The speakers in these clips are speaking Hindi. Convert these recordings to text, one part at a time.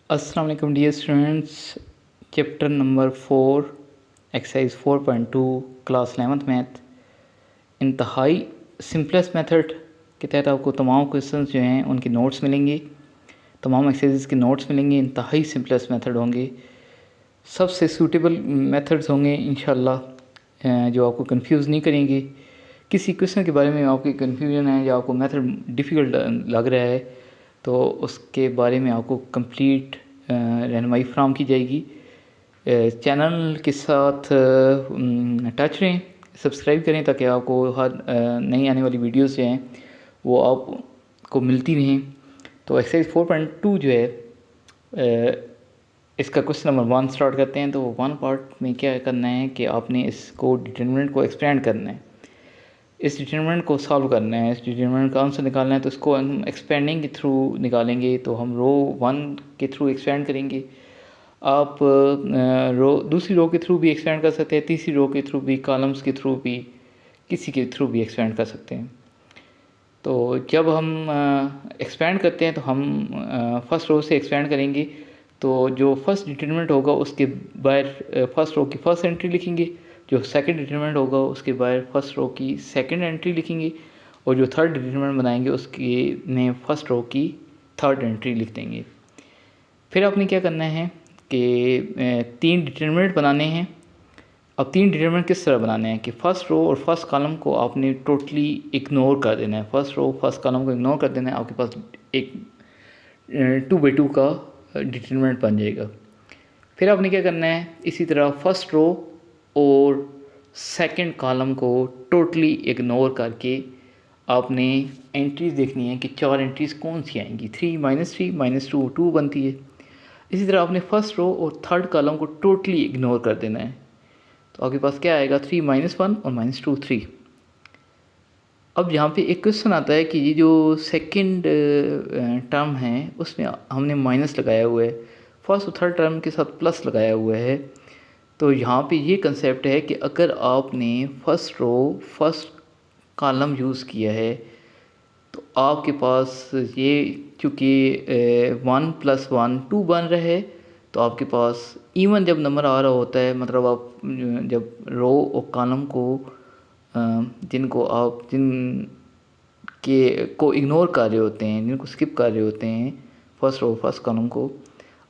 अस्सलाम वालेकुम dear students. Chapter number 4 exercise 4.2 class 11th math इंतहाई सिंपलेस्ट मेथड के तहत आपको तमाम क्वेश्चंस जो हैं उनके नोट्स मिलेंगे, तमाम एक्सरसाइज के नोट्स मिलेंगे। इंतहाई सिंपलेस्ट मेथड होंगे, सबसे सूटेबल मेथड्स होंगे इंशाल्लाह, जो आपको कंफ्यूज नहीं करेंगे। किसी क्वेश्चन के बारे में आपकी कन्फ्यूजन है या आपको मेथड डिफ़िकल्ट लग रहा है तो उसके बारे में आपको कंप्लीट रहनुमाई फ्राहम की जाएगी। चैनल के साथ टच रहें, सब्सक्राइब करें ताकि आपको हर नई आने वाली वीडियोस जो हैं वो आपको मिलती रहें। तो एक्सरसाइज 4.2 जो है इसका क्वेश्चन नंबर 1 स्टार्ट करते हैं। तो 1 पार्ट में क्या करना है कि आपने इसको डिटरमिनेंट को एक्सपेंड करना है, इस डिटरमिनेंट को सॉल्व करना है, इस डिटरमिनेंट का आंसर निकालना है। तो इसको हम एक्सपेंडिंग के थ्रू निकालेंगे। तो हम रो 1 के थ्रू एक्सपेंड करेंगे। आप दूसरी रो के थ्रू भी एक्सपेंड कर सकते हैं, तीसरी रो के थ्रू भी, कॉलम्स के थ्रू भी, किसी के थ्रू भी एक्सपेंड कर सकते हैं। तो जब हम एक्सपेंड करते हैं तो हम फर्स्ट रो से एक्सपेंड करेंगे। तो जो फर्स्ट डिटरमिनेंट होगा उसके बाहर फर्स्ट रो की फर्स्ट एंट्री लिखेंगे, जो सेकंड डिटरमिनेंट होगा उसके बाहर फर्स्ट रो की सेकंड एंट्री लिखेंगे, और जो थर्ड डिटरमिनेंट बनाएंगे उसके में फर्स्ट रो की थर्ड एंट्री लिख देंगे। फिर आपने क्या करना है कि 3 डिटरमिनेंट बनाने हैं। अब 3 डिटरमिनेंट किस तरह बनाने हैं कि फ़र्स्ट रो और फर्स्ट कॉलम को आपने टोटली इग्नोर कर देना है। फर्स्ट रो फर्स्ट कॉलम को इग्नोर कर देना है, आपके पास एक 2/2 का डिटरमिनेंट बन जाएगा। फिर आपने क्या करना है, इसी तरह फर्स्ट रो और सेकंड कॉलम को टोटली इग्नोर करके आपने एंट्रीज देखनी है कि 4 एंट्रीज कौन सी आएंगी। 3 -3 -2 2 बनती है। इसी तरह आपने फर्स्ट रो और थर्ड कॉलम को टोटली इग्नोर कर देना है। तो आपके पास क्या आएगा, 3 -1 और -2 3। अब यहाँ पे एक क्वेश्चन आता है कि ये जो सेकंड टर्म है उसमें हमने माइनस लगाया हुआ है, फर्स्ट और थर्ड टर्म के साथ प्लस लगाया हुआ है। तो यहाँ पे ये कंसेप्ट है कि अगर आपने first row first column use किया है तो आपके पास ये चूँकि 1 + 1 2 बन रहा है, तो आपके पास इवन जब नंबर आ रहा होता है, मतलब आप जब रो और कॉलम को जिनको आप जिन के को इग्नोर कर रहे होते हैं, जिनको स्किप कर रहे होते हैं फर्स्ट रो फर्स्ट कॉलम को,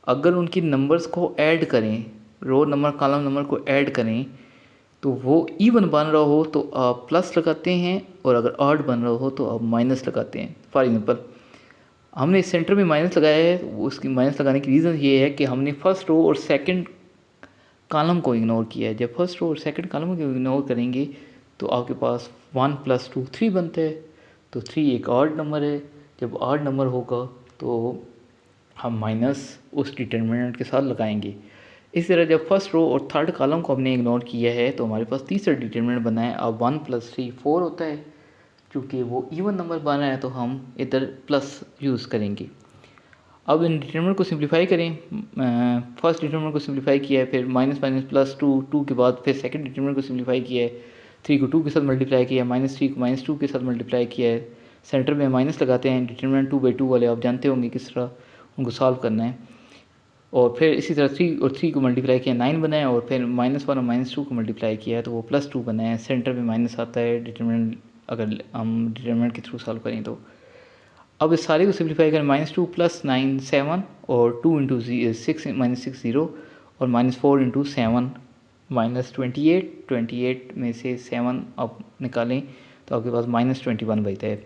अगर उनकी नंबर्स को ऐड करें, रो नंबर कॉलम नंबर को ऐड करें, तो वो इवन बन रहा हो तो आप प्लस लगाते हैं, और अगर ऑड बन रहा हो तो आप माइनस लगाते हैं। फॉर एग्जांपल हमने सेंटर में माइनस लगाया है, उसकी माइनस लगाने की रीज़न ये है कि हमने फर्स्ट रो और सेकंड कॉलम को इग्नोर किया है। जब फर्स्ट रो और सेकंड कॉलम को इग्नोर करेंगे तो आपके पास 1 + 2 3 बनता है। तो 3 एक ऑड नंबर है। जब ऑड नंबर होगा तो हम माइनस उस डिटरमिनेंट के साथ लगाएंगे। इस तरह जब फर्स्ट रो और थर्ड कॉलम को हमने इग्नोर किया है तो हमारे पास तीसरा डिटरमिनेंट बना है। अब 1 + 3 4 होता है। चूँकि वो इवन नंबर बना है तो हम इधर प्लस यूज़ करेंगे। अब इन डिटरमिनेंट को सिंप्लीफाई करें। फर्स्ट डिटरमिनेंट को सिंप्लीफाई किया है, फिर माइनस माइनस प्लस 2 2 के बाद फिर सेकंड डिटरमिनेंट को सिंप्लीफाई किया है। 3 को 2 के साथ मल्टीप्लाई किया है, -3 को -2 के साथ मल्टीप्लाई किया है। सेंटर में माइनस लगाते हैं। डिटरमिनेंट 2/2 वाले आप जानते होंगे किस तरह उनको सॉल्व करना है। और फिर इसी तरह 3 और 3 को मल्टीप्लाई किया 9 बना है, और फिर -1 और -2 को मल्टीप्लाई किया है तो वो +2 बना है। सेंटर में माइनस आता है डिटरमिनेंट, अगर हम डिटरमिनेंट के थ्रू सॉल्व करें तो। अब इस सारे को सिंप्लीफाई करें, -2 + 9 7, और 2 × 6 -6 0, और -4 × 7 -28। 28 में से 7 आप निकालें तो आपके पास -21 बचता है।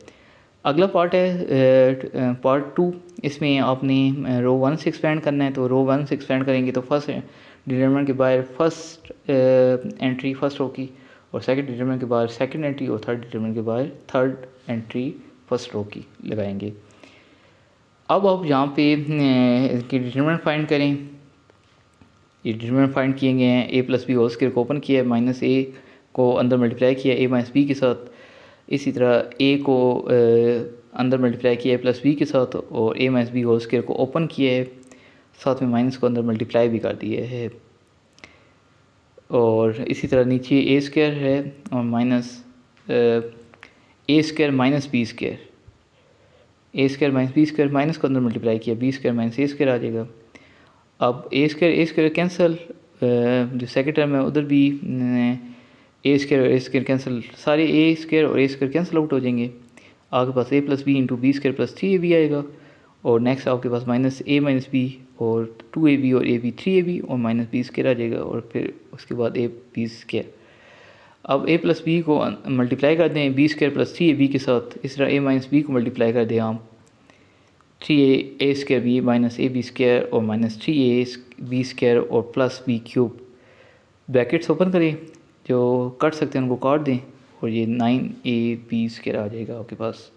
अगला पार्ट है पार्ट 2। इसमें आपने रो 1 से एक्सपेंड करना है। तो रो 1 से एक्सपेंड करेंगे तो फर्स्ट डिटरमिनेंट के बाहर फर्स्ट एंट्री फर्स्ट रो की, और सेकंड डिटरमिनेंट के बाहर सेकंड एंट्री, और थर्ड डिटरमिनेंट के बाहर थर्ड एंट्री फर्स्ट रो की लगाएंगे। अब आप यहाँ पे इसकी डिटरमिनेंट फाइंड करें। ये डिटरमिनेंट फाइंड किए गए हैं। a + b होल स्क्वायर को ओपन किया है, -a को अंदर मल्टीप्लाई किया a - b के साथ। इसी तरह a को अंदर मल्टीप्लाई किया है +b के साथ, और a - b होल स्क्वायर को ओपन किया है, साथ में माइनस को अंदर मल्टीप्लाई भी कर दिया है। और इसी तरह नीचे a² है और minus a² - b² a² - b² minus को अंदर मल्टीप्लाई किया, b² - a² आ जाएगा। अब ए स्क्वायर कैंसिल, जो सेकंड टर्म है उधर भी ए स्क्वायर कैंसिल, सारे ए स्क्वायर और ए स्क्वायर कैंसिल आउट हो जाएंगे। आपके पास A plus B into B square plus 3ab आएगा। और नेक्स्ट आपके पास माइनस ए माइनस बी और 2ab और ए बी 3ab और माइनस बी स्क्वायर आ जाएगा और फिर उसके बाद ए बी स्क्वायर। अब a प्लस बी को मल्टीप्लाई कर दें बी स्क्वायर प्लस 3ab के साथ। इस तरह a माइनस बी को मल्टीप्लाई कर दें आप 3a square B minus A B square और माइनस 3a बी स्क्वायर और plus B cube. Brackets open करें, जो कट सकते हैं उनको काट दें और ये 9ab स्क्वायर आ जाएगा आपके पास।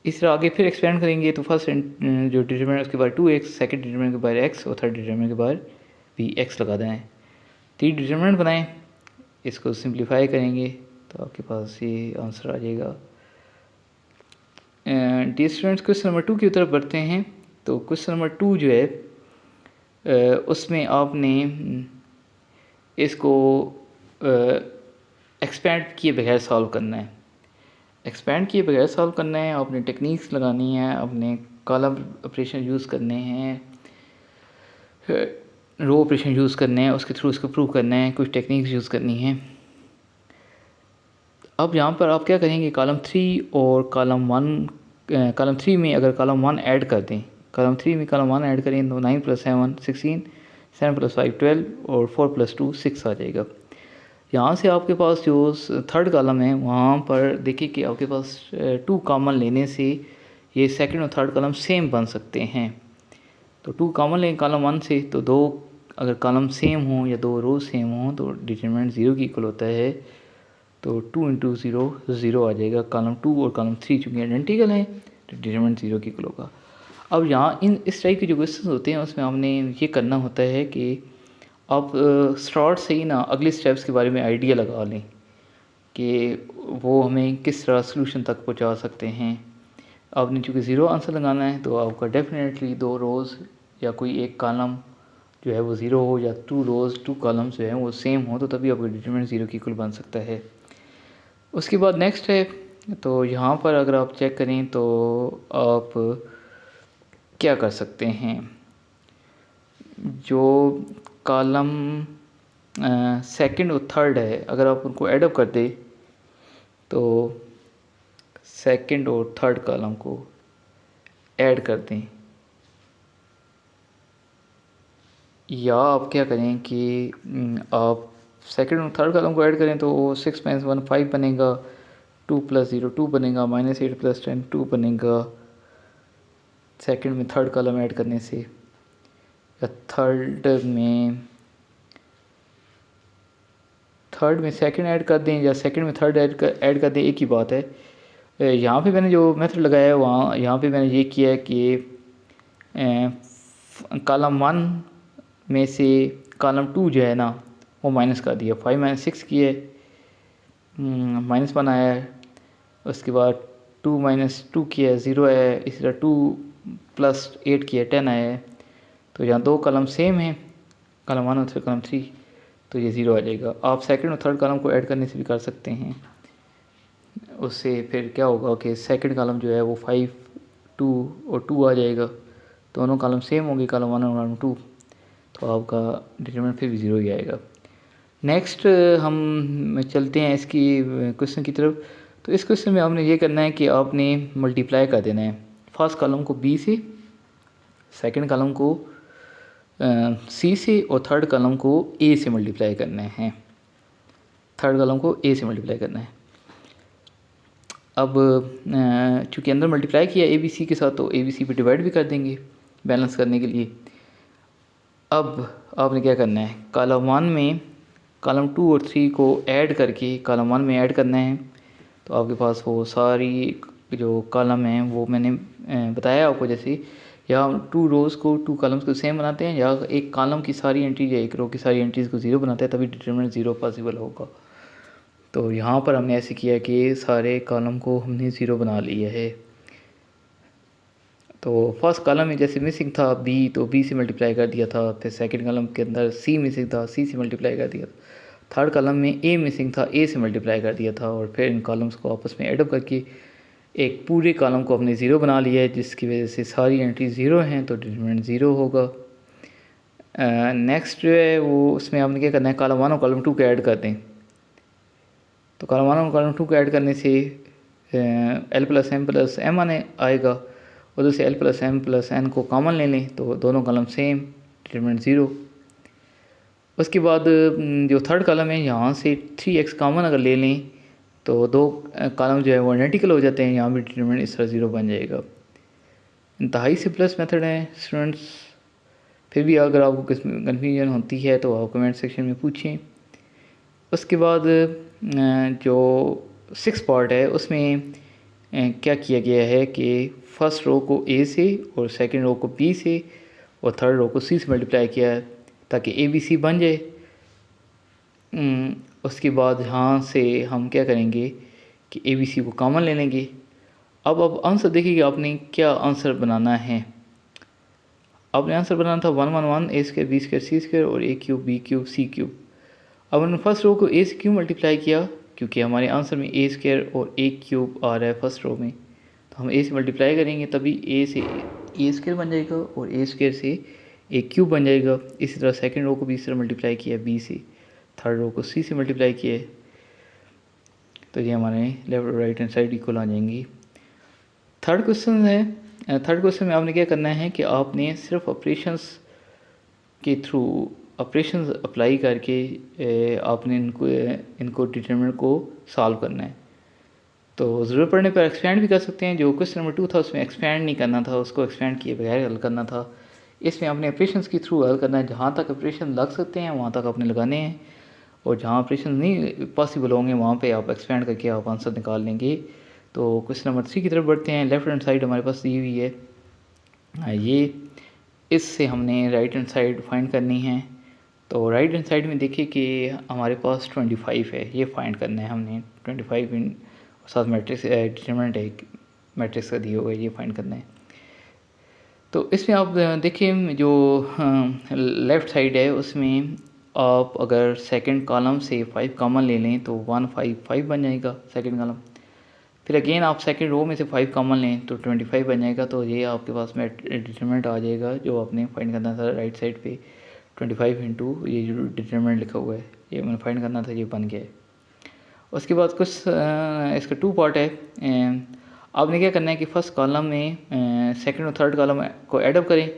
इस तरह आगे फिर एक्सपेंड करेंगे तो फर्स्ट जो डिटरमिनेंट उसके बाद 2x, सेकंड डिटरमिनेंट के बाद x और थर्ड डिटरमिनेंट के बाद भी x लगा दें। 3 डिटरमिनेंट बनाएं, इसको सिंप्लीफाई करेंगे तो आपके पास ये आंसर आ जाएगा। डियर स्टूडेंट्स, क्वेश्चन नंबर 2 की तरफ बढ़ते हैं। तो क्वेश्चन नंबर 2 जो है उसमें आपने इसको एक्सपेंड किए बगैर सॉल्व करना है। एक्सपेंड किए बगैर सॉल्व करना है, आपने टेक्निक्स लगानी है, आपने कॉलम ऑपरेशन यूज़ करने हैं, रो ऑपरेशन यूज़ करने हैं, उसके थ्रू इसको प्रूव करना है, कुछ टेक्निक्स यूज़ करनी है। अब यहाँ पर आप क्या करेंगे, कॉलम 3 और कॉलम 3 में अगर कॉलम 1 ऐड कर दें, कॉलम 3 में कॉलम 1 ऐड करें तो 9 + 7 16, 7 + 5 12 और 4 + 2 6 आ जाएगा। यहाँ से आपके पास जो थर्ड कॉलम है वहाँ पर देखिए कि आपके पास 2 कॉमन लेने से ये सेकंड और थर्ड कॉलम सेम बन सकते हैं। तो 2 कॉमन लें कॉलम 1 से, तो 2 अगर कॉलम सेम हो या 2 रो सेम हो तो डिटरमिनेंट 0 की इक्वल होता है। तो 2 × 0 0 आ जाएगा। कॉलम 2 और कॉलम 3 चूँकि आइडेंटिकल हैं तो डिटरमिनेंट 0 की इक्वल होगा। अब यहाँ इस टाइप के जो क्वेश्चन होते हैं उसमें हमने ये करना होता है कि आप स्टार्ट से ही ना अगले स्टेप्स के बारे में आइडिया लगा लें कि वो हमें किस तरह सोल्यूशन तक पहुंचा सकते हैं। आपने चूँकि 0 आंसर लगाना है तो आपका डेफिनेटली 2 रोज़ या कोई एक कॉलम जो है वो 0 हो या 2 रोज़ 2 कॉलम्स जो हैं वो सेम हो तो तभी आपका डिटरमिनेंट 0 की इक्वल बन सकता है। उसके बाद नेक्स्ट है, तो यहाँ पर अगर आप चेक करें तो आप क्या कर सकते हैं, जो कॉलम सेकंड और थर्ड है अगर आप उनको ऐडअप कर दें तो सेकंड और थर्ड कॉलम को ऐड कर दें, या आप क्या करें कि आप सेकंड और थर्ड कॉलम को ऐड करें तो 6 - 1 5 बनेगा, 2 + 0 2 बनेगा, -8 + 10 2 बनेगा सेकंड में थर्ड कॉलम ऐड करने से। या थर्ड में सेकंड ऐड कर दें या सेकंड में थर्ड ऐड कर दें, एक ही बात है। यहाँ पे मैंने जो मेथड लगाया है वहाँ यहाँ पे मैंने ये किया है कि कॉलम 1 में से कॉलम 2 जो है ना वो माइनस कर दिया, 5 - 6 किए, -1 आया है। उसके बाद 2 - 2 किया 0 है, इसी तरह 2 + 8 किया 10 आया है। तो यहाँ 2 कॉलम सेम हैं, कॉलम 1 और फिर कॉलम 3, तो ये 0 आ जाएगा। आप सेकंड और थर्ड कॉलम को ऐड करने से भी कर सकते हैं। उससे फिर क्या होगा कि सेकंड कॉलम जो है वो 5 2 और 2 आ जाएगा, दोनों कॉलम सेम होंगे कॉलम 1 और कॉलम 2, तो आपका डिटरमिनेंट फिर भी 0 ही आएगा। नेक्स्ट हम चलते हैं इसकी क्वेश्चन की तरफ। तो इस क्वेश्चन में आपने ये करना है कि आपने मल्टीप्लाई कर देना है फर्स्ट कॉलम को b से, सेकंड कॉलम को c से और थर्ड कॉलम को a से मल्टीप्लाई करना है। थर्ड कॉलम को a से मल्टीप्लाई करना है। अब चूँकि अंदर मल्टीप्लाई किया ए बी सी के साथ तो ए बी सी पर डिवाइड भी कर देंगे बैलेंस करने के लिए। अब आपने क्या करना है, कॉलम 1 में कॉलम 2 और 3 को ऐड करके कॉलम 1 में ऐड करना है। तो आपके पास वो सारी जो कॉलम हैं वो मैंने बताया आपको, जैसे या 2 रोज़ को 2 कॉलम्स को सेम बनाते हैं या एक कॉलम की सारी एंट्री या एक रो की सारी एंट्रीज़ को 0 बनाते हैं तभी डिटरमिनेंट 0 पॉसिबल होगा। तो यहाँ पर हमने ऐसे किया कि सारे कॉलम को हमने 0 बना लिया है। तो फर्स्ट कॉलम में जैसे मिसिंग था b तो b से मल्टीप्लाई कर दिया था, फिर सेकंड कॉलम के अंदर c मिसिंग था c से मल्टीप्लाई कर दिया था, थर्ड कॉलम में a मिसिंग था a से मल्टीप्लाई कर दिया था, और फिर इन कॉलम्स को आपस में एडअप करके एक पूरे कॉलम को हमने 0 बना लिया है, जिसकी वजह से सारी एंट्री 0 हैं तो डिटरमिनेंट 0 होगा। नेक्स्ट जो है वो उसमें आपने क्या करना है, कॉलम 1 और कॉलम 2 को ऐड कर दें। तो कॉलम 1 और कॉलम 2 को ऐड करने से एल प्लस एम आने आएगा, उधर से एल प्लस एन को कॉमन ले लें तो दोनों कॉलम सेम, डिटरमिनेंट 0। उसके बाद जो थर्ड कॉलम है यहाँ से 3x कॉमन अगर ले लें तो दो कॉलम जो है वो आइडेंटिकल हो जाते हैं, यहाँ भी डिटरमिनेंट इस तरह 0 बन जाएगा। इंतहाई सिंपलेस्ट मेथड है स्टूडेंट्स। फिर भी अगर आपको कन्फ्यूजन होती है तो आप कमेंट सेक्शन में पूछें। उसके बाद जो 6 पार्ट है उसमें क्या किया गया है कि फर्स्ट रो को ए से और सेकंड रो को बी से और थर्ड रो को सी से मल्टीप्लाई किया है ताकि ए बी सी बन जाए। उसके बाद यहाँ से हम क्या करेंगे कि ए बी सी को कॉमन ले लेंगे। अब आंसर देखिए आपने क्या आंसर बनाना है। आपने आंसर बनाना था 1 1 1 ए स्क्वायर बी स्क्वायर सी स्क्वायर और ए cube B cube C cube. अब हमने फर्स्ट रो को ए से क्यों मल्टीप्लाई किया, क्योंकि हमारे आंसर में ए स्क्वायर और ए क्यूब आ रहा है फर्स्ट रो में, तो हम ए से मल्टीप्लाई करेंगे तभी ए से ए स्क्वायर बन जाएगा और ए स्क्वायर से ए क्यूब बन जाएगा। इसी तरह सेकंड रो को भी इस तरह मल्टीप्लाई किया बी से, थर्ड रो को सी से मल्टीप्लाई किया, तो ये हमारे लेफ्ट और राइट हैंड साइड इक्वल आ जाएंगी। थर्ड क्वेश्चन में आपने क्या करना है कि आपने सिर्फ ऑपरेशंस के थ्रू ऑपरेशंस अप्लाई करके आपने इनको डिटरमिनेंट को सॉल्व करना है। तो ज़रूरत पड़ने पर एक्सपेंड भी कर सकते हैं। जो क्वेश्चन नंबर 2 था उसमें एक्सपेंड नहीं करना था, उसको एक्सपेंड किए बगैर हल करना था। इसमें आपने ऑपरेशंस के थ्रू हल करना है, जहाँ तक ऑपरेशन लग सकते हैं वहाँ तक आपने लगाने हैं और जहाँ ऑपरेशन नहीं पॉसिबल होंगे वहाँ पे आप एक्सपेंड करके आप आंसर निकाल लेंगे। तो क्वेश्चन नंबर 3 की तरफ बढ़ते हैं। लेफ्ट हैंड साइड हमारे पास दी हुई है, ये इससे हमने राइट हैंड साइड फाइंड करनी है। तो राइट हैंड साइड में देखिए कि हमारे पास 25 है, ये फाइंड करना है हमने। 25 इन साथ मैट्रिक्स डिटरमिनेंट है मैट्रिक्स का दिया हुआ है, ये फाइंड करना है। तो इसमें आप देखिए जो लेफ़्ट साइड है उसमें आप अगर सेकंड कॉलम से 5 कॉमन ले लें तो 1 5 5 बन जाएगा सेकंड कॉलम। फिर अगेन आप सेकंड रो में से 5 कॉमन लें तो 25 बन जाएगा। तो ये आपके पास में डिटरमिनेंट आ जाएगा जो आपने फाइंड करना था राइट साइड पे। 25 इंटू ये जो डिटरमिनेंट लिखा हुआ है ये मैंने फाइंड करना था, ये बन गया है। उसके बाद कुछ इसका 2 पार्ट है। आपने क्या करना है कि फर्स्ट कॉलम में सेकंड और थर्ड कॉलम को एडअप करें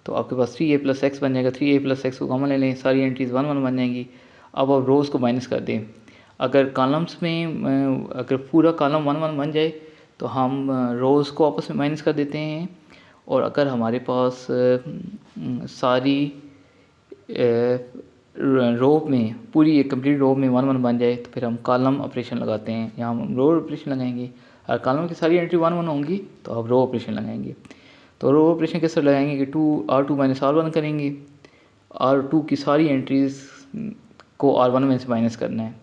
तो आपके पास 3a प्लस एक्स बन जाएगा। 3a प्लस एक्स को कॉमन ले लें, सारी एंट्रीज 1 1 बन जाएंगी। अब आप रोज़ को माइनस कर दें। अगर कॉलम्स में अगर पूरा कॉलम 1 1 बन जाए तो हम रोज़ को आपस में माइनस कर देते हैं, और अगर हमारे पास सारी रो में पूरी एक कंप्लीट रो में 1 1 बन जाए तो फिर हम कॉलम ऑपरेशन लगाते हैं। यहाँ हम रो ऑपरेशन लगाएंगे। अगर कॉलम की सारी एंट्री 1 1 होंगी तो आप रो ऑपरेशन लगाएंगे। तो रो ऑपरेशन कैसे लगाएंगे कि 2 R2 माइनस R1 करेंगे। R2 की सारी एंट्रीज़ को R1 में से माइनस करना है,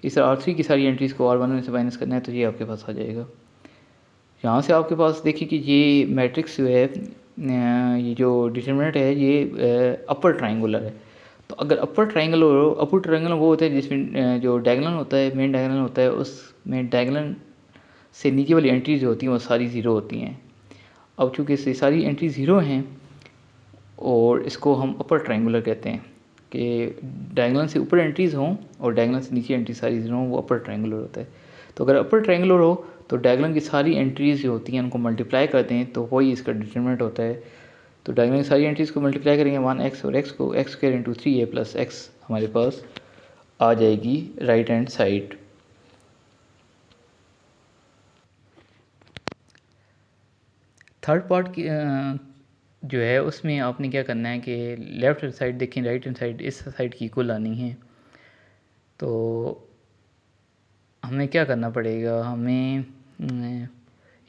इस R3 की सारी एंट्रीज़ को R1 में से माइनस करना है, तो ये आपके पास आ जाएगा। यहाँ से आपके पास देखिए कि ये मैट्रिक्स जो है ये जो डिटरमिनेंट है ये अपर ट्राइंगुलर है। तो अगर अपर ट्राइंगल हो, अपर ट्राइंगल वो होता है जिसमें जो डायगोनल होता है, मेन डायगोनल होता है, उसमें डायगोनल से नीचे वाली एंट्रीज जो होती हैं वो सारी ज़ीरो होती हैं। अब चूँकि इससे सारी एंट्री ज़ीरो हैं और इसको हम अपर ट्राइंगुलर कहते हैं कि डायगोनल से ऊपर एंट्रीज़ हों और डायगोनल से नीचे एंट्री सारी ज़ीरो हों, वो अपर ट्राइंगुलर होता है। तो अगर अपर ट्राइंगुलर हो तो डायगोनल की सारी एंट्रीज़ जो होती हैं उनको मल्टीप्लाई करते हैं तो वही इसका डिटरमिनेंट होता है। तो डायगोनल की सारी एंट्रीज़ को मल्टीप्लाई करेंगे 1x और x को, x square into 3a plus x हमारे पास आ जाएगी right hand side. Third part की जो है उसमें आपने क्या करना है कि लेफ़्ट हैंड साइड देखें, राइट हैंड साइड इस साइड की इक्वल आनी है। तो हमें क्या करना पड़ेगा, हमें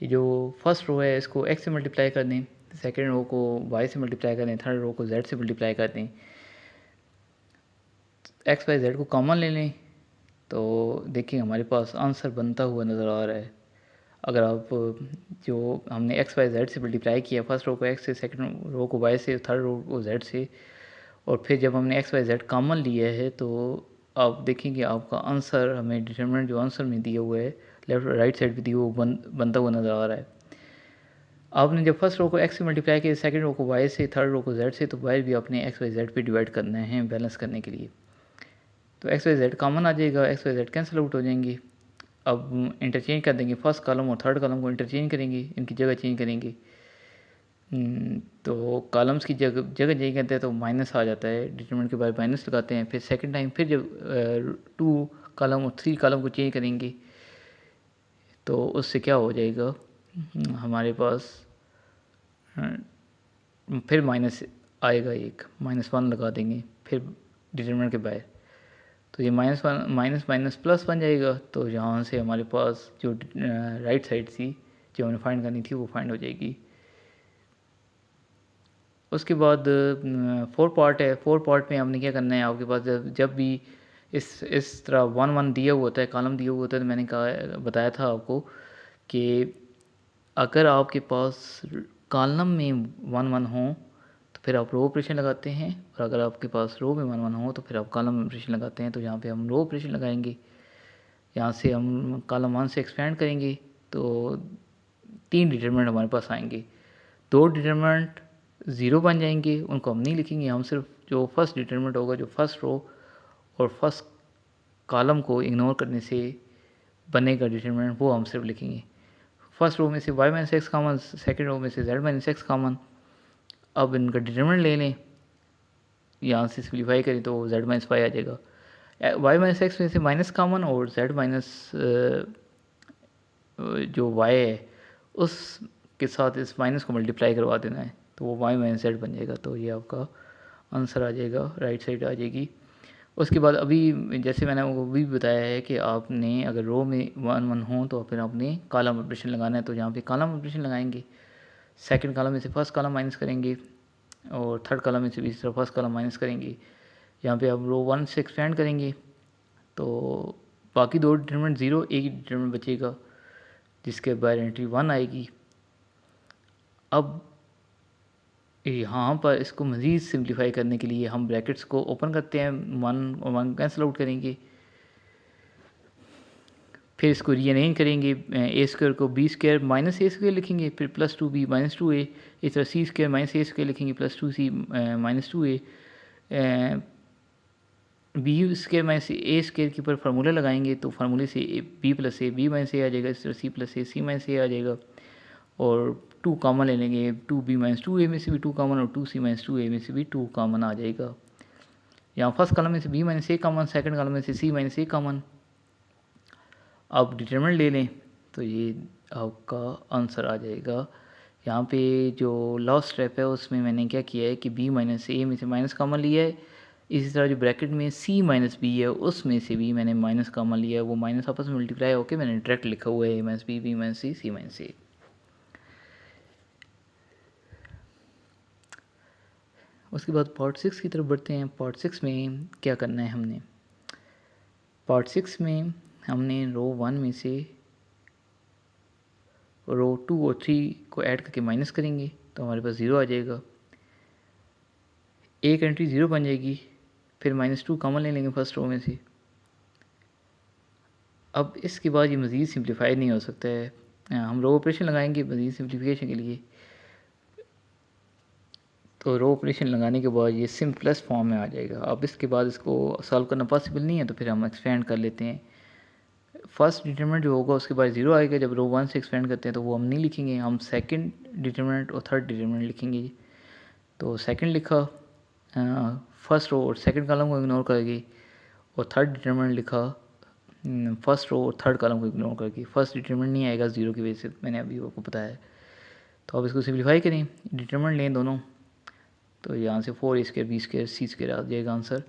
ये जो फर्स्ट रो है इसको x से मल्टीप्लाई कर दें, सेकेंड रो को y से मल्टीप्लाई कर दें, थर्ड रो को z से मल्टीप्लाई कर दें, x y z को कॉमन ले लें। तो देखिए हमारे पास आंसर बनता हुआ नज़र आ रहा है। अगर आप जो हमने x y z से मल्टीप्लाई किया, फर्स्ट रो को x से, सेकंड रो को y से, थर्ड रो को z से, और फिर जब हमने x y z कॉमन लिया है तो आप देखेंगे आपका आंसर, हमें डिटरमिनेंट जो आंसर में दिया हुआ है लेफ्ट राइट साइड पे दिया हुआ बनता हुआ नज़र आ रहा है। आपने जब फर्स्ट रो को एक्स से मल्टीप्लाई किया, सेकंड रो को वाई से, थर्ड रो को जेड से, तो वाई भी अपने एक्स वाई जेड पे डिवाइड करने हैं बैलेंस करने के लिए। तो एक्स वाई जेड कॉमन आ जाएगा, X Y Z cancel out हो जाएंगे। अब इंटरचेंज कर देंगे, फर्स्ट कॉलम और थर्ड कॉलम को इंटरचेंज करेंगे, इनकी जगह चेंज करेंगे। तो कॉलम्स की जगह जगह चेंज करते हैं तो माइनस आ जाता है, डिटरमिनेंट के बाद माइनस लगाते हैं। फिर सेकंड टाइम फिर जब 2 कॉलम और 3 कॉलम को चेंज करेंगे तो उससे क्या हो जाएगा, हमारे पास फिर माइनस आएगा, एक -1 लगा देंगे फिर डिटरमिनेंट के बाहर। तो ये -1 माइनस माइनस प्लस बन जाएगा। तो यहाँ से हमारे पास जो राइट साइड थी जो हमें फाइंड करनी थी वो फाइंड हो जाएगी। उसके बाद 4 पार्ट है। 4 पार्ट में हमने क्या करना है, आपके पास जब भी इस तरह 1 1 दिया हुआ होता है, कॉलम दिया हुआ होता है, तो मैंने कहा बताया था आपको कि अगर आपके पास कॉलम में 1 1 हो तो फिर आप रो ऑपरेशन लगाते हैं, और अगर आपके पास रो में 1 1 हो तो फिर आप कॉलम ऑपरेशन लगाते हैं। तो यहाँ पे हम रो ऑपरेशन लगाएंगे, यहाँ से हम कॉलम 1 से एक्सपेंड करेंगे तो 3 डिटरमिनेंट हमारे पास आएंगे। 2 डिटरमिनेंट 0 बन जाएंगे, उनको हम नहीं लिखेंगे, हम सिर्फ जो फर्स्ट डिटरमिनेंट होगा, जो फर्स्ट रो और फर्स्ट कॉलम को इग्नोर करने से बनेगा डिटरमिनेंट, वो हम सिर्फ लिखेंगे। फर्स्ट रो में से y minus X common, second row में से z माइनस एक्स कॉमन। अब इनका डिटरमिनेंट ले लें, यहाँ से सिम्प्लीफाई करें तो z माइनस वाई आ जाएगा। y माइनस एक्स में से माइनस कॉमन और z माइनस जो y है उस के साथ इस माइनस को मल्टीप्लाई करवा देना है, तो वो y माइनस जेड बन जाएगा। तो ये आपका आंसर आ जाएगा, राइट साइड आ जाएगी। उसके बाद अभी जैसे मैंने वो भी बताया है कि आपने अगर रो में 1 1 हो तो फिर आपने कॉलम ऑपरेशन लगाना है। तो यहाँ पे कॉलम ऑपरेशन लगाएंगे, सेकंड कॉलम में से फर्स्ट कॉलम माइनस करेंगे और थर्ड कॉलम में से भी फर्स्ट कॉलम माइनस करेंगे। यहाँ पे अब रो 1 से एक्सपेंड करेंगे तो बाकी 2 डिटरमिनेंट 0, एक ही डिटरमिनेंट बचेगा जिसके बाद एंट्री 1 आएगी। अब यहाँ पर इसको मज़ीद सिंप्लीफाई करने के लिए हम ब्रैकेट्स को ओपन करते हैं, 1 और 1 कैंसिल आउट करेंगे, फिर इसको रीअरेंज करेंगे, ए स्क्वायर को B square minus A square लिखेंगे, फिर प्लस 2b माइनस 2a, इस तरह C square minus A square लिखेंगे, plus 2c minus 2a, B square minus A square के ऊपर फार्मूला लगाएंगे तो फार्मूले से B plus A B minus A आ जाएगा, इस तरह C plus A C minus A आ जाएगा। और 2 कॉमन ले लेंगे, 2b माइनस 2a में से भी 2 कॉमन और 2c माइनस 2a में से भी 2 कॉमन आ जाएगा। यहाँ फर्स्ट कॉलम में से b minus A common, second column में से c माइनस ए कॉमन। आप डिटरमिनेंट ले लें तो ये आपका आंसर आ जाएगा। यहाँ पे जो लास्ट स्टेप है उसमें मैंने क्या किया है कि b माइनस ए में से माइनस कॉमन लिया है, इसी तरह जो ब्रैकेट में c माइनस बी है उसमें से भी मैंने माइनस कॉमन लिया है, वो माइनस आपस में मल्टीप्लाई होकर मैंने डायरेक्ट लिखा हुआ है a minus B minus C minus A. उसके बाद पार्ट 6 की तरफ बढ़ते हैं। पार्ट 6 में क्या करना है हमने, पार्ट 6 में हमने रो 1 में से रो 2 और 3 को ऐड करके माइनस करेंगे तो हमारे पास 0 आ जाएगा, एक एंट्री 0 बन जाएगी, फिर -2 कॉमन ले लेंगे फर्स्ट रो में से। अब इसके बाद ये मज़ीद सिंप्लीफाई नहीं हो सकता है, हम रो ऑपरेशन लगाएंगे मज़ीद सिंप्लीफिकेशन के लिए। तो रो ऑपरेशन लगाने के बाद ये सिंपलेस्ट फॉर्म में आ जाएगा। अब इसके बाद इसको सॉल्व करना पॉसिबल नहीं है तो फिर हम एक्सपेंड कर लेते हैं। फर्स्ट डिटरमिनेंट जो होगा उसके बाद 0 आएगा, जब रो 1 से एक्सपेंड करते हैं तो वो हम नहीं लिखेंगे, हम सेकंड डिटरमिनेंट और थर्ड डिटरमिनेंट लिखेंगे। तो सेकंड लिखा, फर्स्ट रो और सेकंड कॉलम को इग्नोर करके, और थर्ड डिटरमिनेंट लिखा फर्स्ट रो और थर्ड कॉलम को इग्नोर करके। फर्स्ट डिटरमिनेंट नहीं आएगा 0 की वजह से, मैंने अभी आपको बताया। तो अब इसको सिम्प्लीफाई करें, डिटरमिनेंट लें दोनों, तो यहाँ से 4 स्क्वायर बी स्क्वायर सी स्क्वायर आ जाएगा आंसर।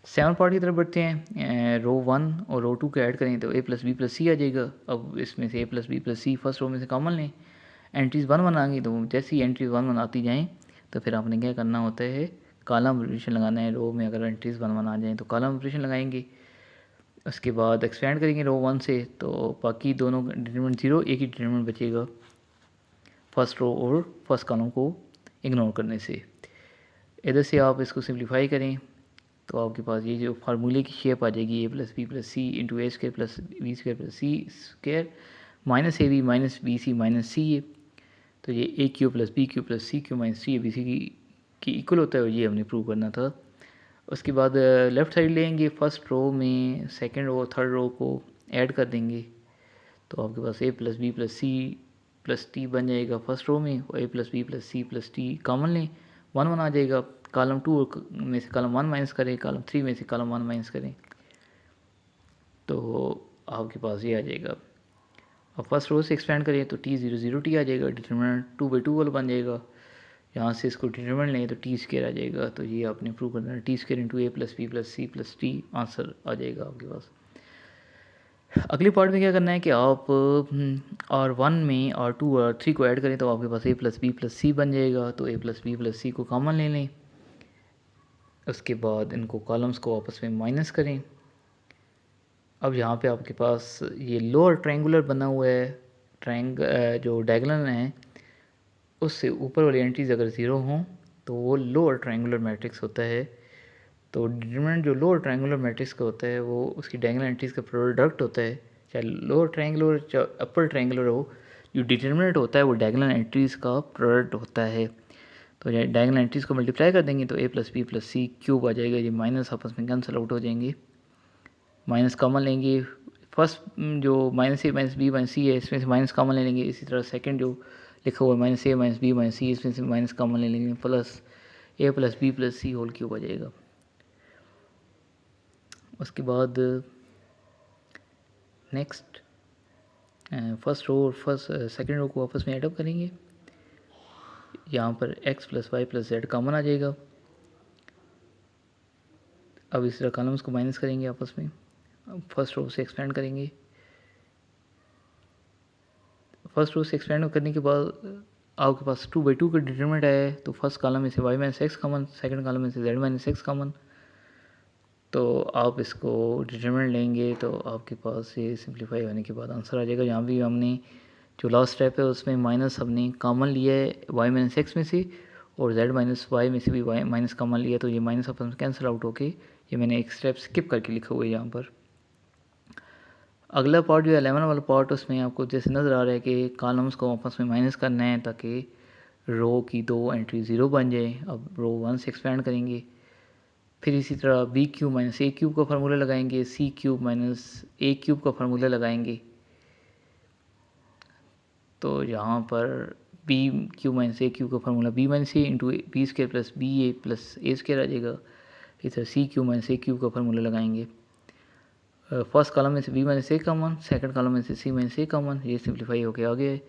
7 पार्ट की तरफ बढ़ते हैं, रो 1 और रो 2 को ऐड करें तो a plus B plus C आ जाएगा। अब इसमें से a plus B plus C first row में से कॉमन लें, एंट्रीज 1 1 आएंगी, तो जैसे ही एंट्रीज 1 1 आती जाएँ तो फिर आपने क्या करना होता है, कॉलम ऑपरेशन लगाना है। रो में अगर एंट्रीज 1 1 आ जाएँ तो कॉलम ऑपरेशन लगाएंगे। उसके बाद एक्सपेंड करेंगे रो 1 से, तो बाकी दोनों डिटरमिनेंट 0, एक ही डिटरमिनेंट बचेगा फर्स्ट रो और फर्स्ट कॉलम को इग्नोर करने से। इधर से आप इसको सिंप्लीफाई करें तो आपके पास ये जो फार्मूले की शेप आ जाएगी, a plus B plus C into A square plus B square plus C square minus A B minus B C minus C A. तो ये A cube plus B cube plus C cube minus three A B C की इक्वल होता है, और ये हमने प्रूव करना था। उसके बाद लेफ़्ट साइड लेंगे, फर्स्ट रो में सेकंड रो थर्ड रो को ऐड कर देंगे, तो आपके पास A plus B plus C plus T बन जाएगा फर्स्ट रो में, और A plus B plus C plus T common लें, 1 1 आ जाएगा। कॉलम 2 में से कॉलम 1 माइनस करें, कॉलम 3 में से कॉलम 1 माइनस करें, तो आपके पास ये आ जाएगा। अब फर्स्ट रो से एक्सपेंड करें तो टी 0 0 टी आ जाएगा, डिटरमिनेंट 2/2 वाला बन जाएगा। यहाँ से इसको डिटरमिनेंट लें तो टी स्क्वायर आ जाएगा, तो ये आपने प्रूव करना है, T square into A plus B plus C plus T answer आ जाएगा आपके पास। अगले पार्ट में क्या करना है कि आप R1 में R2 और R3 को ऐड करें तो आपके पास ए प्लस बी प्लस सी बन जाएगा, तो ए प्लस बी प्लस सी को कॉमन ले लें। उसके बाद इनको कॉलम्स को आपस में माइनस करें। अब यहाँ पे आपके पास ये लोअर ट्रायंगुलर बना हुआ है, जो डायगोनल है उससे ऊपर वाली एंट्रीज अगर ज़ीरो हों तो वो लोअर ट्रायंगुलर मैट्रिक्स होता है। तो डिटरमिनेंट जो लोअर ट्रायंगुलर मैट्रिक्स का होता है वो उसकी डायगोनल एंट्रीज का प्रोडक्ट होता है, चाहे लोअर ट्रायंगुलर चाहे अपर ट्रायंगुलर हो, जो डिटरमिनेंट होता है वो डायगोनल एंट्रीज का प्रोडक्ट होता है। तो डायगोनल एंट्रीज को मल्टीप्लाई कर देंगे तो ए प्लस बी प्लस सी क्यूब आ जाएगा, ये माइनस आपस में कैंसिल आउट हो जाएंगे, माइनस कॉमन लेंगे। फर्स्ट जो minus A minus B minus सी है इसमें से माइनस कॉमन ले लेंगे, इसी तरह सेकंड जो लिखा हुआ है minus A minus B minus सी इसमें से माइनस कॉमन ले लेंगे, प्लस ए प्लस बी प्लस सी होल क्यूब आ जाएगा। उसके बाद नेक्स्ट फर्स्ट रो और सेकंड रो को आपस में एडअप करेंगे, यहाँ पर x plus Y plus Z common आ जाएगा। अब इस तरह कॉलम्स को माइनस करेंगे आपस में, अब फर्स्ट रो से एक्सपेंड करेंगे। फर्स्ट रो से एक्सपेंड करने के बाद आपके पास 2/2 का डिटरमिनेंट है, तो फर्स्ट कॉलम में से y minus X common, second column में से z माइनस एक्स कॉमन, तो आप इसको डिटरमिनेंट लेंगे तो आपके पास ये सिंप्लीफाई होने के बाद आंसर आ जाएगा। यहाँ भी हमने जो लास्ट स्टेप है उसमें माइनस हमने कॉमन लिया है y माइनस एक्स में से, और z माइनस वाई में से भी y माइनस कॉमन लिया, तो ये माइनस अपन से कैंसिल आउट होके ये मैंने एक स्टेप स्किप करके लिखा हुआ है यहाँ पर। अगला पार्ट जो है 11 वाला पार्ट, उसमें आपको जैसे नज़र आ रहा है कि कॉलम्स को आपस में माइनस करना है ताकि रो की दो एंट्री ज़ीरो बन जाए। अब रो 1 से एक्सपेंड करेंगे, फिर इसी तरह B cube minus A cube का फार्मूला लगाएंगे, C cube minus A cube का फार्मूला लगाएंगे, तो यहाँ पर B cube minus A cube का formula B minus A into B square plus B A plus A square आ जाएगा। इस तरह C cube minus A cube का फार्मूला लगाएंगे, फर्स्ट कॉलम में से B minus A common, second column में से सी माइनस ए कॉमन, ये सिंप्लीफाई होके आ गया है।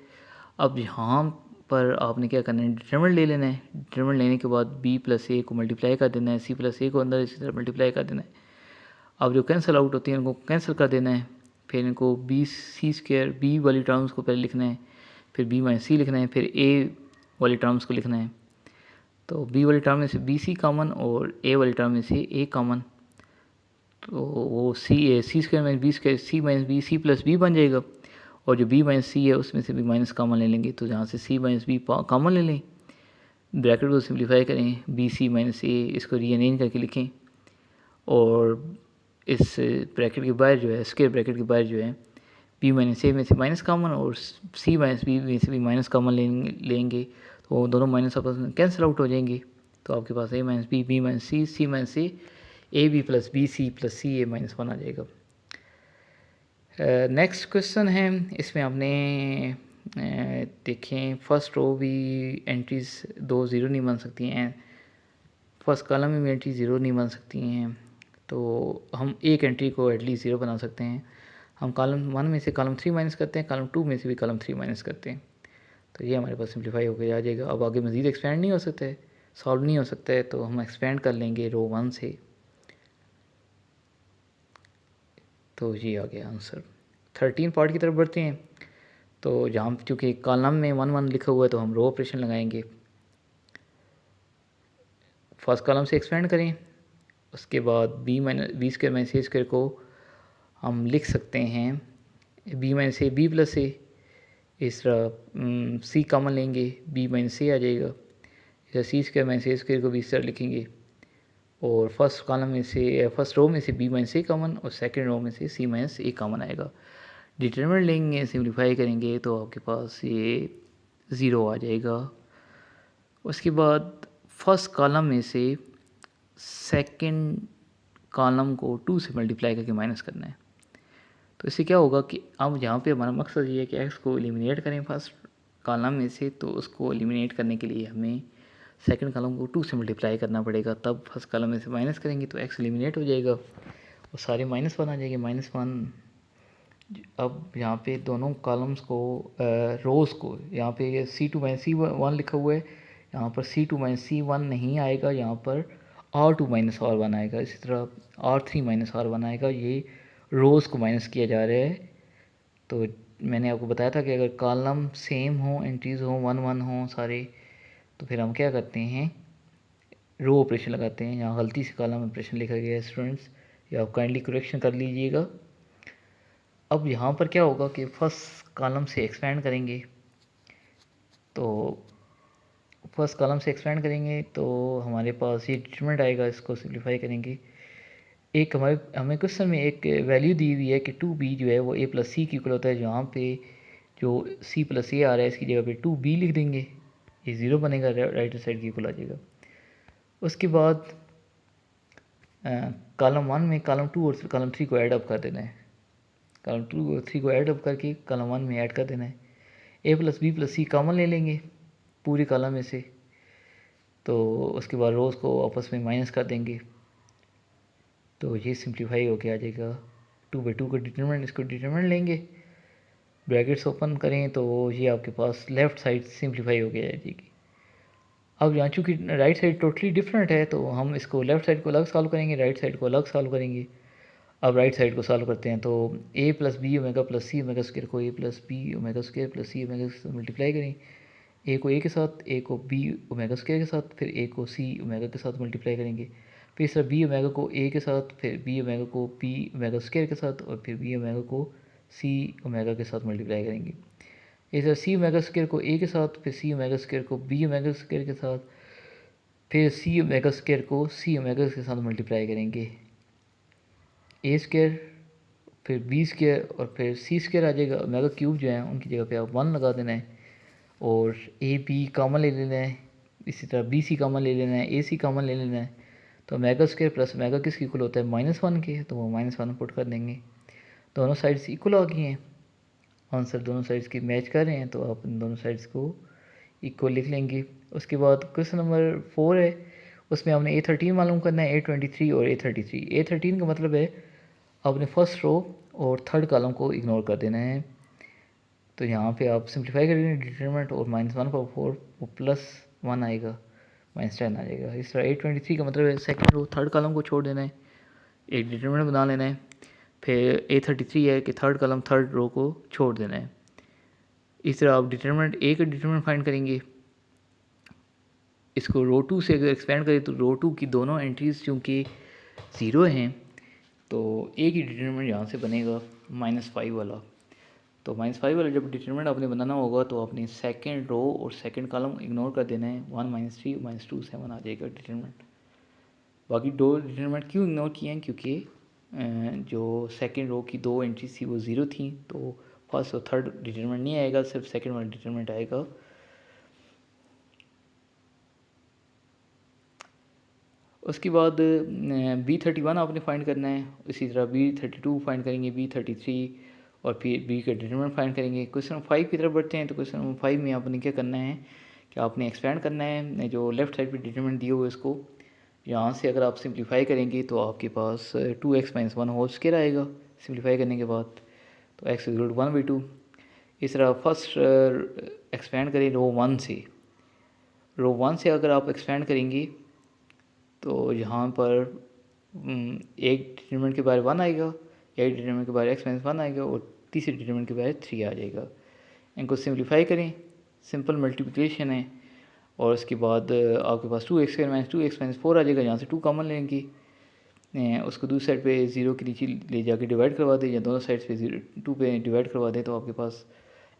अब यहाँ पर आपने क्या करना है, डिटरमिनेंट ले लेना है, डिटरमिनेंट लेने के बाद बी प्लस ए को मल्टीप्लाई कर देना है, सी प्लस ए को अंदर इसी तरह मल्टीप्लाई कर देना है। अब जो कैंसिल आउट होती है उनको कैंसिल कर देना है, फिर इनको बी सी स्क्र बी वाली टर्म्स को पहले लिखना है, फिर बी माइनस सी लिखना है, फिर ए वाली टर्म्स को लिखना है। तो बी वाली टर्म में से बी सी कॉमन और ए वाली टर्म में से ए कॉमन, तो वो C square minus B square C minus B C plus B बन जाएगा, और जो बी माइनस सी है उसमें से भी माइनस कॉमन ले लेंगे, तो जहाँ से सी माइनस बी कॉमन ले लें, ब्रैकेट को सिंप्लीफाई करें, बी सी माइनस ए इसको रीअरेंज करके लिखें, और इस ब्रैकेट के बाहर जो है स्क्वायर ब्रैकेट के बाहर जो है बी माइनस ए में से माइनस कॉमन और सी माइनस बी में से भी माइनस कॉमन लेंगे, तो वो दोनों माइनस आपस में कैंसिल आउट हो जाएंगे। तो आपके पास A minus B minus C minus A B plus B C plus C A minus 1 आ जाएगा। नेक्स्ट क्वेश्चन है, इसमें आपने देखें फर्स्ट रो भी एंट्रीज 2 0 नहीं बन सकती हैं, फर्स्ट कॉलम में भी एंट्री 0 नहीं बन सकती हैं, तो हम एक एंट्री को एटलीस्ट 0 बना सकते हैं। हम कॉलम 1 में से कॉलम 3 माइनस करते हैं, कॉलम 2 में से भी कॉलम 3 माइनस करते हैं, तो ये हमारे पास सिंप्लीफाई होकर आ जाएगा। अब आगे मज़ीद एक्सपेंड नहीं हो सकता है, सॉल्व नहीं हो सकता है, तो हम एक्सपेंड कर लेंगे रो 1 से, तो ये आ गया आंसर। 13 पार्ट की तरफ बढ़ते हैं, तो जहाँ चूँकि कॉलम में 1 1 लिखा हुआ है तो हम रो ऑपरेशन लगाएंगे। फर्स्ट कॉलम से एक्सपेंड करें, उसके बाद B square minus A square को हम लिख सकते हैं B minus A B plus A, इस तरह सी कॉमन लेंगे, बी माइनस ए आ जाएगा, इस तरह C square minus A square को भी इस तरह लिखेंगे, और फर्स्ट कॉलम में से फर्स्ट रो में से बी माइनस ए कॉमन और सेकंड रो में से सी माइनस ए कॉमन आएगा। डिटरमिनेंट लेंगे, सिंप्लीफाई करेंगे, तो आपके पास ये ज़ीरो आ जाएगा। उसके बाद फर्स्ट कॉलम में से सेकंड कॉलम को 2 से मल्टीप्लाई करके माइनस करना है। तो इससे क्या होगा कि अब यहाँ पे हमारा मकसद ये है कि एक्स को एलिमिनेट करें फर्स्ट कॉलम में से, तो उसको एलिमिनेट करने के लिए हमें सेकंड कॉलम को 2 से मल्टीप्लाई करना पड़ेगा, तब फर्स्ट कॉलम में से माइनस करेंगे तो एक्स एलिमिनेट हो जाएगा और सारे -1 आ जाएंगे, -1। अब यहाँ पे दोनों कॉलम्स को रोज़ को यहाँ पे C2-C1 लिखा हुआ है, यहाँ पर C2-C1 नहीं आएगा, यहाँ पर R2-R1 आएगा। इसी तरह R3-R1 आएगा। ये रोज़ को माइनस किया जा रहा है। तो मैंने आपको बताया था कि अगर कॉलम सेम हो, एंट्रीज़ हो 1-1 हो सारे, तो फिर हम क्या करते हैं, रो ऑपरेशन लगाते हैं। यहाँ गलती से कॉलम ऑपरेशन लिखा गया है स्टूडेंट्स, ये आप काइंडली करेक्शन कर लीजिएगा। अब यहाँ पर क्या होगा कि फर्स्ट कॉलम से एक्सपेंड करेंगे, तो फर्स्ट कॉलम से एक्सपेंड करेंगे तो हमारे पास ये डिटरमिनेंट आएगा। इसको सिंप्लीफाई करेंगे, एक हमें क्वेश्चन में एक वैल्यू दी हुई है कि 2b जो है वो a+c की इक्वल होता है। जहाँ पे जो c+a आ रहा है इसकी जगह पे 2b लिख देंगे, ये 0 बनेगा, राइट साइड की इक्वल आ जाएगा। उसके बाद कॉलम 1 में कॉलम 2 और कॉलम 3 को ऐड अप कर देना है। कॉलम 2 और 3 को ऐड अप करके कॉलम 1 में ऐड कर देना है। a+b+c कॉमन ले लेंगे पूरी कॉलम में से, तो उसके बाद रोज़ को आपस में माइनस कर देंगे, तो ये सिंप्लीफाई होके आ जाएगा। 2/2 का डिटरमिनेंट, इसको डिटरमिनेंट लेंगे, ब्रैकेट्स ओपन करें तो ये आपके पास लेफ़्ट साइड सिंप्लीफाई हो गया जाएगी। अब यहाँ चूँकि राइट साइड टोटली डिफरेंट है तो हम इसको लेफ़्ट साइड को अलग सॉल्व करेंगे, राइट साइड को अलग सॉल्व करेंगे। अब राइट साइड को सॉल्व करते हैं तो a+b ओमेगा+c ओमेगा स्क्वायर को a+b ओमेगा स्क्वायर+c ओमेगा से मल्टीप्लाई करें, ए को ए के साथ, ए को बी ओमेगा स्क्वायर के साथ, फिर ए को सी ओमेगा के साथ मल्टीप्लाई करेंगे। फिर इस तरह बी ओमेगा को ए के साथ, फिर बी ओमेगा को बी ओमेगा स्क्वायर के साथ, और फिर बी ओमेगा को सी ओमेगा के साथ मल्टीप्लाई करेंगे। इस तरह सी ओमेगा स्क्वायर को ए के साथ, फिर सी ओमेगा स्क्वायर को बी ओमेगा स्क्वायर के साथ, फिर सी ओमेगा स्क्वायर को सी ओमेगा के साथ मल्टीप्लाई करेंगे। ए स्क्वायर, फिर बी स्क्वायर और फिर सी स्क्वायर आ जाएगा। ओमेगा क्यूब जो है उनकी जगह पे आप 1 लगा देना है और ए बी कॉमन ले लेना है। इसी तरह बी सी कॉमन ले लेना है, ए सी कॉमन ले लेना है। तो ओमेगा स्क्वायर प्लस ओमेगा किसकी इक्वल होता है, -1 के, तो वो -1 पुट कर देंगे। दोनों साइड्स इक्वल आ गई हैं, आंसर दोनों साइड्स की मैच कर रहे हैं, तो आप इन दोनों साइड्स को इक्वल लिख लेंगे। उसके बाद क्वेश्चन नंबर 4 है, उसमें हमने A13 मालूम करना है, A23 और A33। A13 का मतलब है आपने फर्स्ट रो और थर्ड कॉलम को इग्नोर कर देना है। तो यहाँ पे आप सिंप्लीफाई करेंगे डिटरमिनेंट, और -1/4 वो +1 आएगा, -10 आ जाएगा। इस तरह A23 का मतलब है सेकंड रो थर्ड कॉलम को छोड़ देना है, एक डिटरमिनेंट बना लेना है। फिर A33 है कि थर्ड कॉलम थर्ड रो को छोड़ देना है। इस तरह आप डिटरमिनेंट ए का डिटरमिनेंट फाइंड करेंगे। इसको रो 2 से अगर एक्सपेंड करें तो रो 2 की दोनों एंट्रीज चूँकि 0 हैं, तो ए की डिटरमिनेंट यहाँ से बनेगा -5 वाला। तो -5 वाला जब डिटरमिनेंट आपने बनाना होगा तो आपने सेकंड रो और सेकंड कॉलम इग्नोर कर देना है। 1 -3 -2 7 आ जाएगा डिटरमिनेंट। बाकी दो डिटरमिनेंट क्यों इग्नोर किए हैं, क्योंकि जो सेकंड रो की दो एंट्री थी वो 0 थी, तो फर्स्ट और थर्ड डिटरमिनेंट नहीं आएगा, सिर्फ सेकंड वाला डिटरमिनेंट आएगा। उसके बाद B31 आपने फाइंड करना है। इसी तरह B32 फाइंड करेंगे, B33 और फिर B का डिटरमिनेंट फाइंड करेंगे। क्वेश्चन नंबर 5 की तरफ बढ़ते हैं। तो क्वेश्चन नंबर 5 में आपने क्या करना है कि आपने एक्सपेंड करना है जो लेफ़्ट साइड पे डिटरमिनेंट दिए हुए इसको। यहाँ से अगर आप सिंप्लीफाई करेंगे तो आपके पास 2x - 1 होल स्क्वायर आएगा सिंप्लीफाई करने के बाद, तो x = 1/2। इस तरह फर्स्ट एक्सपेंड करें रो 1 से। रो 1 से अगर आप एक्सपेंड करेंगे तो यहाँ पर एक डिटरमिनेंट के बाहर 1 आएगा, एक डिटरमिनेंट के बाहर x - 1 आएगा और तीसरे डिटरमिनेंट के बाहर 3 आ जाएगा। इनको सिंप्लीफाई करें, सिंपल मल्टीप्लिकेशन है, और उसके बाद आपके पास 2x² - 2x - 4 आ जाएगा। यहाँ से 2 कॉमन लेंगे, उसको दूसरी साइड पे 0 के नीचे ले जाके डिवाइड करवा दें, या दोनों साइड्स पे 2 पे डिवाइड करवा दें, तो आपके पास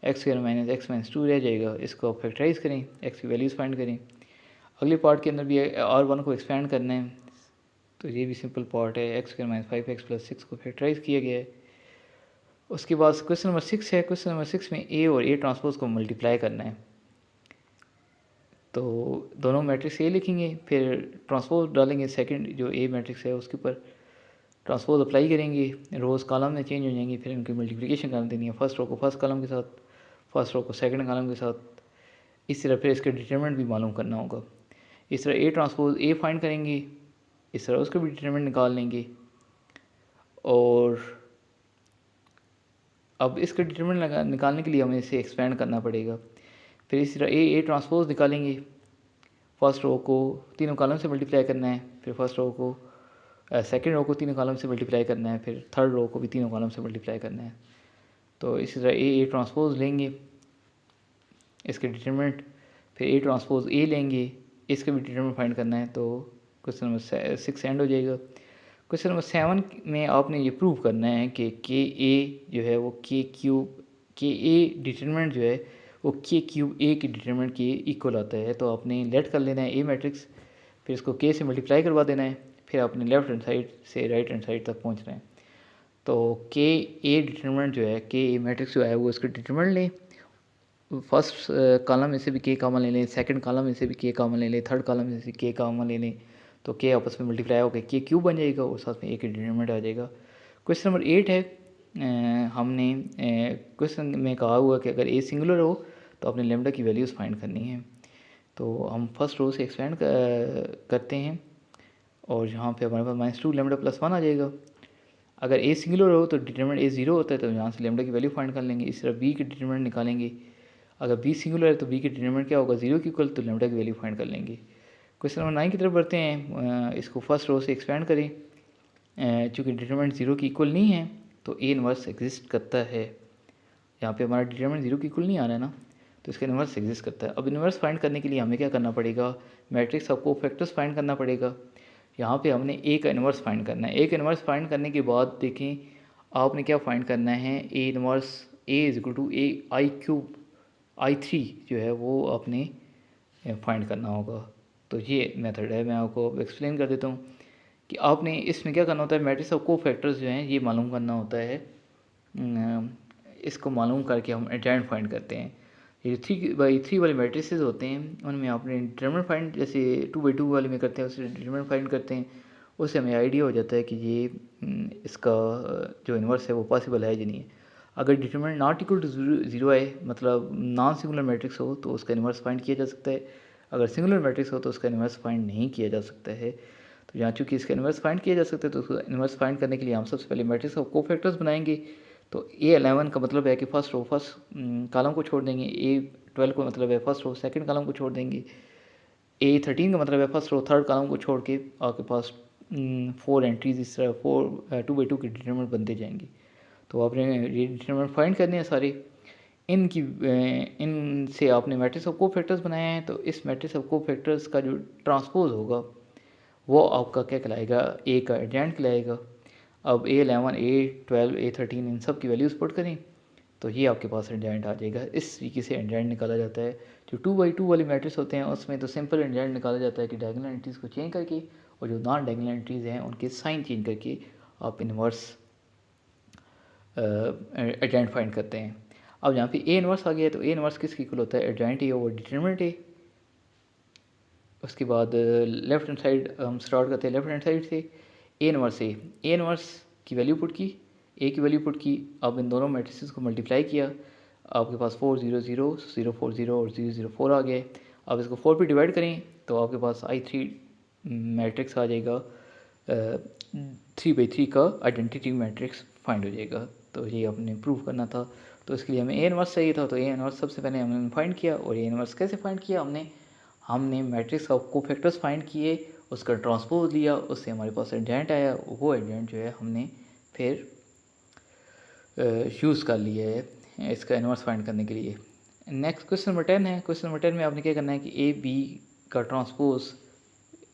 x² - x - 2 रह जाएगा। इसको आप फैक्टराइज करें, x की वैल्यूज़ फाइंड करें। अगले पार्ट के अंदर भी R1 को एक्सपेंड करना है, तो ये भी सिंपल पार्ट है। x² - 5x + 6 को फैक्टराइज किया गया है। उसके बाद क्वेश्चन नंबर 6 है। क्वेश्चन नंबर 6 में a और a ट्रांसपोज को मल्टीप्लाई करना है। तो दोनों मैट्रिक्स ए लिखेंगे, फिर ट्रांसपोज डालेंगे सेकंड जो ए मैट्रिक्स है उसके ऊपर, ट्रांसपोज अप्लाई करेंगे, रोज़ कॉलम में चेंज हो जाएंगी, फिर उनकी मल्टीप्लिकेशन कर देनी है, फर्स्ट रो को फर्स्ट कॉलम के साथ, फर्स्ट रो को सेकंड कॉलम के साथ। इस तरह फिर इसका डिटरमिनेंट भी मालूम करना होगा। इस तरह ए ट्रांसपोज ए फाइंड करेंगे, इस तरह उसका भी डिटरमिनेंट निकाल लेंगे। और अब इसका डिटरमिनेंट निकालने के लिए हमें इसे एक्सपेंड करना पड़ेगा। फिर इसी तरह ए ट्रांसपोज निकालेंगे, फर्स्ट रो को तीनों कॉलम से मल्टीप्लाई करना है, फिर फर्स्ट रो को सेकंड रो को तीनों कॉलम से मल्टीप्लाई करना है, फिर थर्ड रो को भी तीनों कॉलम से मल्टीप्लाई करना है। तो इसी तरह ए ट्रांसपोज लेंगे, इसके डिटरमिनेंट, फिर ए ट्रांसपोज ए लेंगे, इसका भी डिटरमिनेंट फाइंड करना है। तो क्वेश्चन नंबर 6 एंड हो जाएगा। क्वेश्चन नंबर 7 में आपने ये प्रूव करना है कि के ए जो है वो के ए डिटरमिनेंट जो है वो के क्यूब ए की डिटरमिनेंट के इक्वल आता है। तो आपने लेट कर लेना है ए मैट्रिक्स, फिर इसको के से मल्टीप्लाई करवा देना है, फिर आपने लेफ्ट हैंड साइड से राइट हैंड साइड तक पहुंचना है। तो के ए डिटरमिनेंट जो है, के ए मैट्रिक्स जो है वो इसका डिटरमिनेंट लें, फर्स्ट कॉलम में से भी के कॉमन ले लें, सेकंड कॉलम में से भी के कॉमन ले लें, थर्ड कॉलम में से के कॉमन ले लें, तो के आपस में मल्टीप्लाई होकर के क्यूब बन जाएगा और साथ में ए की डिटरमिनेंट आ जाएगा। क्वेश्चन नंबर 8 है, हमने क्वेश्चन में कहा हुआ कि अगर ए सिंगुलर हो तो आपने लेमडा की वैल्यूज़ फाइंड करनी है। तो हम फर्स्ट रो से एक्सपेंड करते हैं और यहाँ पे हमारे पास -2 लेमडा + 1 आ जाएगा। अगर ए सिंगुलर हो तो डिटरमिनेंट ए 0 होता है, तो यहाँ से लेमडा की वैल्यू फाइंड कर लेंगे। इस तरह बी की डिटरमिनेंट निकालेंगे, अगर बी सिंगुलर है तो बी की डिटरमिनेंट क्या होगा, 0 के इक्वल, तो लेमडा की वैल्यू फाइंड कर लेंगे। क्वेश्चन नंबर 9 की तरफ बढ़ते हैं। इसको फर्स्ट रो से एक्सपेंड करें, चूँकि डिटरमिनेंट 0 की इक्वल नहीं है तो ए इनवर्स एग्जिस्ट करता है। यहाँ पे हमारा डिटरमिनेंट 0 की इक्वल नहीं आ रहा है ना, तो इसका इनवर्स एग्जिस्ट करता है। अब इनवर्स फाइंड करने के लिए हमें क्या करना पड़ेगा, मैट्रिक्स ऑफ कोफैक्टर्स फाइंड करना पड़ेगा। यहाँ पे हमने ए का इनवर्स फाइंड करना है। ए का इनवर्स फाइंड करने के बाद देखें आपने क्या फाइंड करना है, A inverse A is equal to A I cube I3 जो है वो आपने फाइंड करना होगा। तो ये मेथड है, मैं आपको एक्सप्लेन कर देता हूँ कि आपने इसमें क्या करना होता है, मैट्रिक्स ऑफ कोफैक्टर्स जो हैं ये मालूम करना होता है। इसको मालूम करके हम एडजॉइंट फाइंड करते हैं। ये 3x3 वाले मैट्रिसेस होते हैं, उनमें आपने डिटरमिनेंट फाइंड, जैसे 2x2 वाले में करते हैं उससे डिटरमिनेंट फाइंड करते हैं, उससे हमें आइडिया हो जाता है कि ये इसका जो इन्वर्स है वो पॉसिबल है या नहीं है। अगर डिटरमिनेंट नॉट इक्वल टू 0 है, मतलब नॉन सिंगुलर मैट्रिक्स हो, तो उसका इन्वर्स फाइंड किया जा सकता है। अगर सिंगुलर मैट्रिक्स हो तो उसका इन्वर्स फाइंड नहीं किया जा सकता है। तो यहाँ चूँकि इसका इन्वर्स फाइंड किया जा सकता है तो उसका इन्वर्स फाइंड करने के लिए हम सबसे पहले मैट्रिक्स ऑफ कोफैक्टर्स बनाएंगे। तो A11 का मतलब है कि फर्स्ट रो फर्स्ट कॉलम को छोड़ देंगे, A12 का मतलब है फर्स्ट रो सेकंड कॉलम को छोड़ देंगे, A13 का मतलब है फर्स्ट रो थर्ड कॉलम को छोड़ के आपके पास 4 एंट्रीज इस तरह 2x2 के डिटरमिनेंट बनते जाएंगे। तो आपने ये डिटरमिनेंट फाइंड करने हैं सारे, इनसे आपने मैट्रिक्स ऑफ कोफैक्टर्स बनाए हैं। तो इस मैट्रिक्स ऑफ कोफैक्टर्स का जो ट्रांसपोज होगा वो आपका क्या कहलाएगा, ए का एडजॉइंट कहलाएगा। अब A11 A12 A13 इन सब की वैल्यूज़ पुट करें तो ये आपके पास एडजॉइंट आ जाएगा। इस तरीके से एडजॉइंट निकाला जाता है। जो 2x2 वाले मैट्रिक्स होते हैं उसमें तो सिंपल एडजॉइंट निकाला जाता है कि डायगोनल एंट्रीज़ को चेंज करके, और जो नॉन डायगोनल एंट्रीज़ हैं उनके साइन चेंज करके आप इन्वर्स एडजॉइंट फाइंड करते हैं। अब यहाँ पे ए इन्वर्स आ गया है, तो ए इन्वर्स किसकी इक्वल होता है, adjoint A over determinant A. उसके बाद लेफ्ट हैंड साइड हम स्टार्ट करते हैं लेफ्ट हैंड साइड से, ए इन्वर्स की वैल्यू पुट की, ए की वैल्यू पुट की। अब इन दोनों मैट्रिसेस को मल्टीप्लाई किया, आपके पास 4 0 0 0 4 0 और 0 0 4 आ गए। अब इसको 4 पे डिवाइड करें तो आपके पास I3 मैट्रिक्स आ जाएगा, 3x3 का आइडेंटिटी मैट्रिक्स फाइंड हो जाएगा। तो ये आपने प्रूव करना था, तो इसके लिए हमें ए इन्वर्स चाहिए था। तो ए इन्वर्स सबसे पहले हमने फाइंड किया, और ए इन्वर्स कैसे फाइंड किया, हमने मैट्रिक्स ऑफ कोफैक्टर्स फाइंड किए, उसका ट्रांसपोज लिया, उससे हमारे पास एडजॉइंट आया। वो एडजॉइंट जो है हमने फिर यूज़ कर लिया है इसका इन्वर्स फाइंड करने के लिए। नेक्स्ट क्वेश्चन नंबर 10 है। क्वेश्चन नंबर 10 में आपने क्या करना है कि ए बी का ट्रांसपोज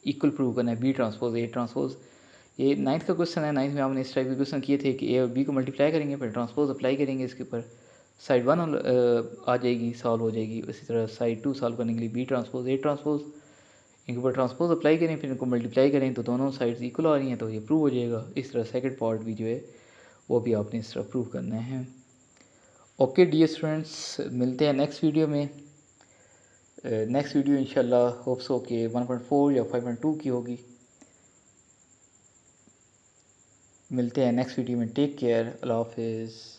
इक्वल प्रूव करना है, बी ट्रांसपोज ए ट्रांसपोज। ये 9th का क्वेश्चन है। 9th में आपने इस टाइप के क्वेश्चन किए थे कि ए और बी को मल्टीप्लाई करेंगे, फिर ट्रांसपोज अप्लाई करेंगे, इसके ऊपर साइड 1 आ जाएगी, सॉल्व हो जाएगी। उसी तरह साइड 2 सॉल्व करने के लिए बी ट्रांसपोज ए ट्रांसपोज, इनके ऊपर ट्रांसपोज अप्लाई करें, फिर इनको मल्टीप्लाई करें तो दोनों साइड्स इक्वल आ रही हैं, तो ये प्रूव हो जाएगा। इस तरह सेकंड पार्ट भी जो है वो भी आपने इस तरह प्रूव करना है। ओके डियर स्टूडेंट्स, मिलते हैं नेक्स्ट वीडियो में। नेक्स्ट वीडियो इंशाल्लाह होप्स हो कि 1.4 या 5.2 की होगी। मिलते हैं नेक्स्ट वीडियो में। टेक केयर, अल्लाह हाफिज़।